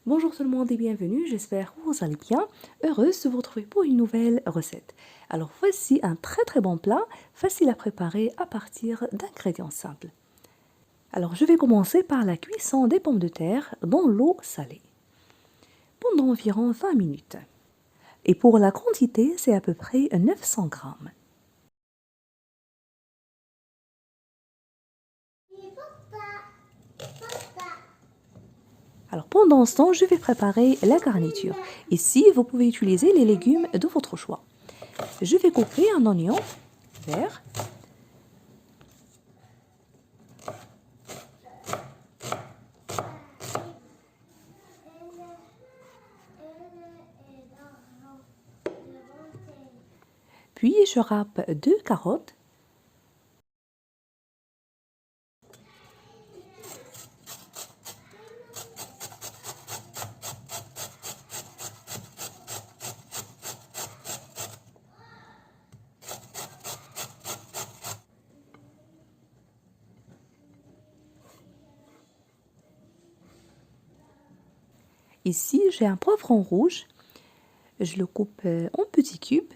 Bonjour tout le monde et bienvenue, j'espère que vous allez bien. Heureuse de vous retrouver pour une nouvelle recette. Alors voici un très bon plat, facile à préparer à partir d'ingrédients simples. Alors je vais commencer par la cuisson des pommes de terre dans l'eau salée, pendant environ 20 minutes. Et pour la quantité, c'est à peu près 900 grammes. Alors pendant ce temps, je vais préparer la garniture. Ici, vous pouvez utiliser les légumes de votre choix. Je vais couper un oignon vert, puis je râpe 2 carottes, ici j'ai un poivron rouge, je le coupe en petits cubes.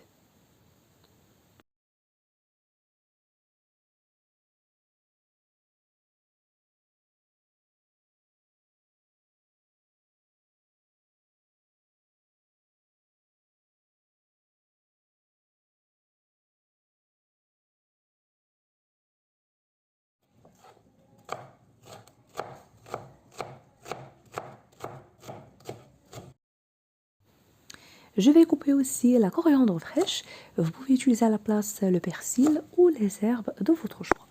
Je vais couper aussi la coriandre fraîche. Vous pouvez utiliser à la place le persil ou les herbes de votre choix.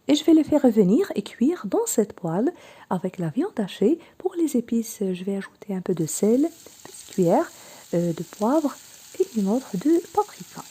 Et je vais les faire revenir et cuire dans cette poêle avec la viande hachée. Pour les épices, je vais ajouter un peu de sel, une petite cuillère de poivre et une autre de paprika.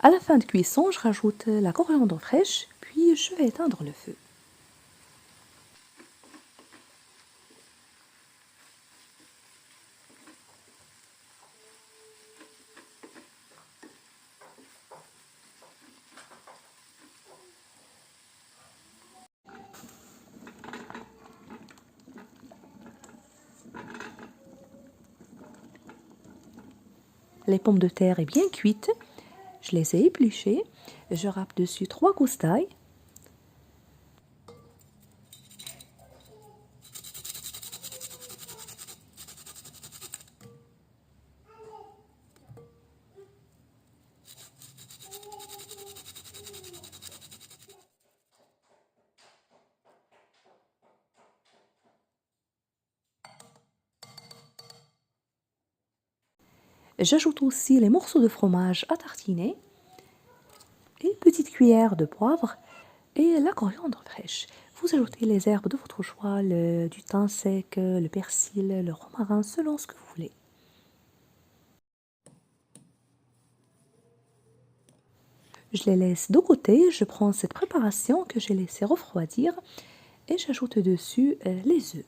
À la fin de cuisson, je rajoute la coriandre fraîche, puis je vais éteindre le feu. Les pommes de terre sont bien cuites. Je les ai épluchées. Je râpe dessus 3 gousses d'ail. J'ajoute aussi les morceaux de fromage à tartiner, une petite cuillère de poivre et la coriandre fraîche. Vous ajoutez les herbes de votre choix, du thym sec, le persil, le romarin, selon ce que vous voulez. Je les laisse de côté, je prends cette préparation que j'ai laissée refroidir et j'ajoute dessus les œufs.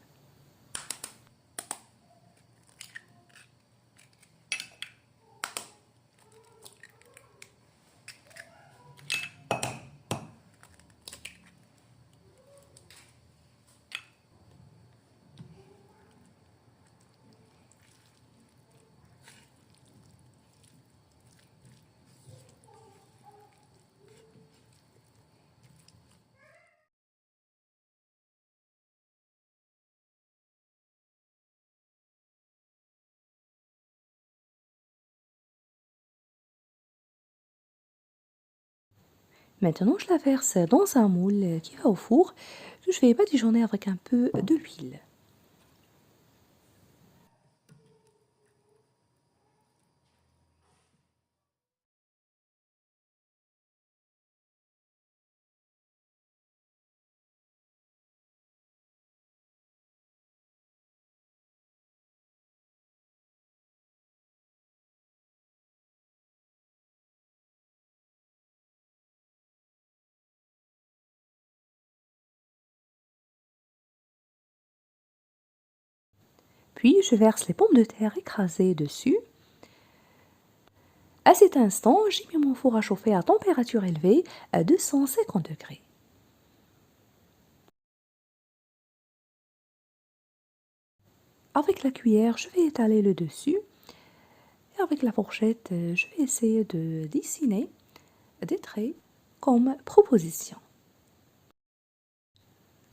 Maintenant, je la verse dans un moule qui va au four que je vais badigeonner avec un peu de l'huile. Puis, je verse les pommes de terre écrasées dessus. À cet instant, j'ai mis mon four à chauffer à température élevée à 250 degrés. Avec la cuillère, je vais étaler le dessus. Et avec la fourchette, je vais essayer de dessiner des traits comme proposition.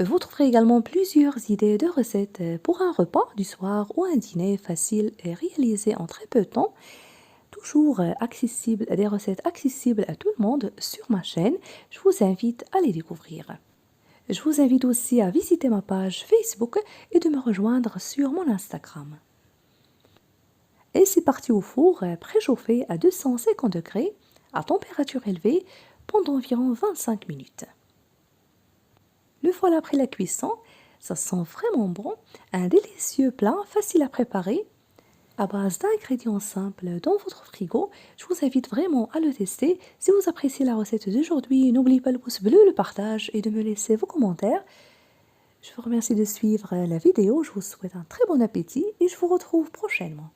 Vous trouverez également plusieurs idées de recettes pour un repas du soir ou un dîner facile et réalisé en très peu de temps. Toujours accessible, des recettes accessibles à tout le monde sur ma chaîne. Je vous invite à les découvrir. Je vous invite aussi à visiter ma page Facebook et de me rejoindre sur mon Instagram. Et c'est parti au four préchauffé à 250 degrés à température élevée pendant environ 25 minutes. Le voilà après la cuisson, ça sent vraiment bon, un délicieux plat facile à préparer à base d'ingrédients simples dans votre frigo. Je vous invite vraiment à le tester. Si vous appréciez la recette d'aujourd'hui, n'oubliez pas le pouce bleu, le partage et de me laisser vos commentaires. Je vous remercie de suivre la vidéo, je vous souhaite un très bon appétit et je vous retrouve prochainement.